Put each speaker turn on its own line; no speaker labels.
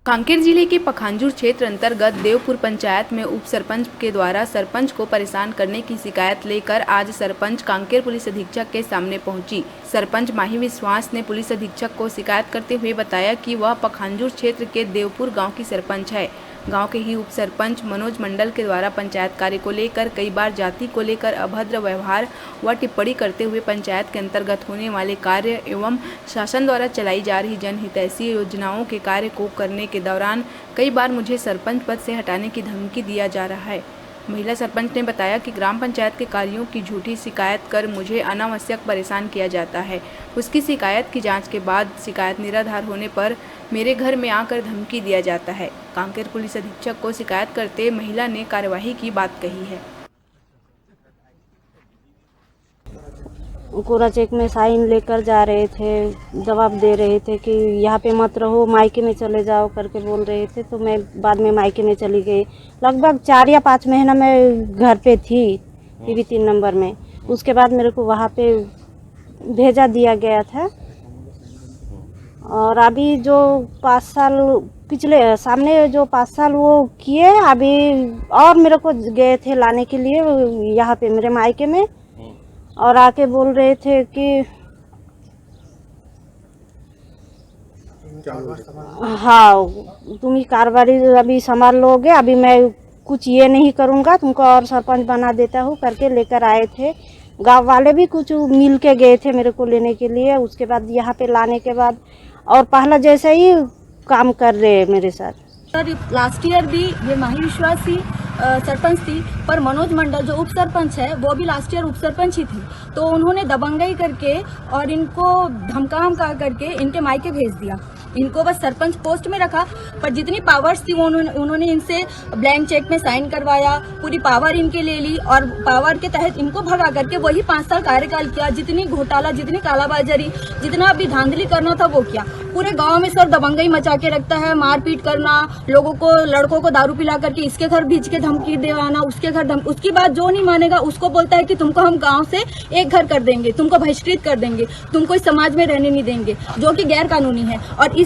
कांकेर जिले के पखांजूर क्षेत्र अंतर्गत देवपुर पंचायत में उप सरपंच के द्वारा सरपंच को परेशान करने की शिकायत लेकर आज सरपंच कांकेर पुलिस अधीक्षक के सामने पहुंची। सरपंच माही विश्वास ने पुलिस अधीक्षक को शिकायत करते हुए बताया कि वह पखांजूर क्षेत्र के देवपुर गांव की सरपंच है। गांव के ही उप सरपंच मनोज मंडल के द्वारा पंचायत कार्य को लेकर कई बार जाति को लेकर अभद्र व्यवहार व टिप्पणी करते हुए पंचायत के अंतर्गत होने वाले कार्य एवं शासन द्वारा चलाई जा रही जनहितैषी योजनाओं के कार्य को करने के दौरान कई बार मुझे सरपंच पद से हटाने की धमकी दिया जा रहा है। महिला सरपंच ने बताया कि ग्राम पंचायत के कार्यों की झूठी शिकायत कर मुझे अनावश्यक परेशान किया जाता है। उसकी शिकायत की जांच के बाद शिकायत निराधार होने पर मेरे घर में आकर धमकी दिया जाता है। कांकेर पुलिस अधीक्षक को शिकायत करते महिला ने कार्यवाही की बात कही है।
कोरा चेक में साइन लेकर जा रहे थे, जवाब दे रहे थे कि यहाँ पे मत रहो, मायके में चले जाओ करके बोल रहे थे। तो मैं बाद में मायके में चली गई। लगभग 4 या 5 महीना मैं घर पे थी पीवी 3 नंबर में। उसके बाद मेरे को वहाँ पे भेजा दिया गया था। और अभी जो 5 साल पिछले सामने जो 5 साल वो किए, अभी और मेरे को गए थे लाने के लिए यहाँ पे मेरे मायके में। और आके बोल रहे थे कि हाँ तुम ही कारोबारी अभी संभाल लोगे, अभी मैं कुछ ये नहीं करूँगा, तुमको और सरपंच बना देता हूँ करके लेकर आए थे। गांव वाले भी कुछ मिल के गए थे मेरे को लेने के लिए। उसके बाद यहाँ पे लाने के बाद और पहला जैसे ही काम कर रहे हैं मेरे साथ।
सर लास्ट ईयर भी ये माही विश्वास ही सरपंच थी, पर मनोज मंडल जो उप सरपंच है वो भी लास्ट ईयर उप सरपंच ही थी। तो उन्होंने दबंगई करके और इनको धमका करके इनके मायके भेज दिया। इनको बस सरपंच पोस्ट में रखा, पर जितनी पावर्स थी वो उन्होंने इनसे ब्लैंक चेक में साइन करवाया, पूरी पावर इनके ले ली और पावर के तहत इनको भगा करके वही 5 साल कार्यकाल किया। जितनी घोटाला, जितनी कालाबाजारी, जितना भी धांधली करना था वो किया। पूरे गांव में सर दबंगई मचा के रखता है, मारपीट करना, लोगों को, लड़कों को दारू पिला करके इसके घर भेज के धमकी देवाना, उसके घर उसकी बात जो नहीं मानेगा उसको बोलता है कि तुमको हम गांव से एक घर कर देंगे, तुमको बहिष्कृत कर देंगे, तुमको इस समाज में रहने नहीं देंगे, जो कि गैर कानूनी है। और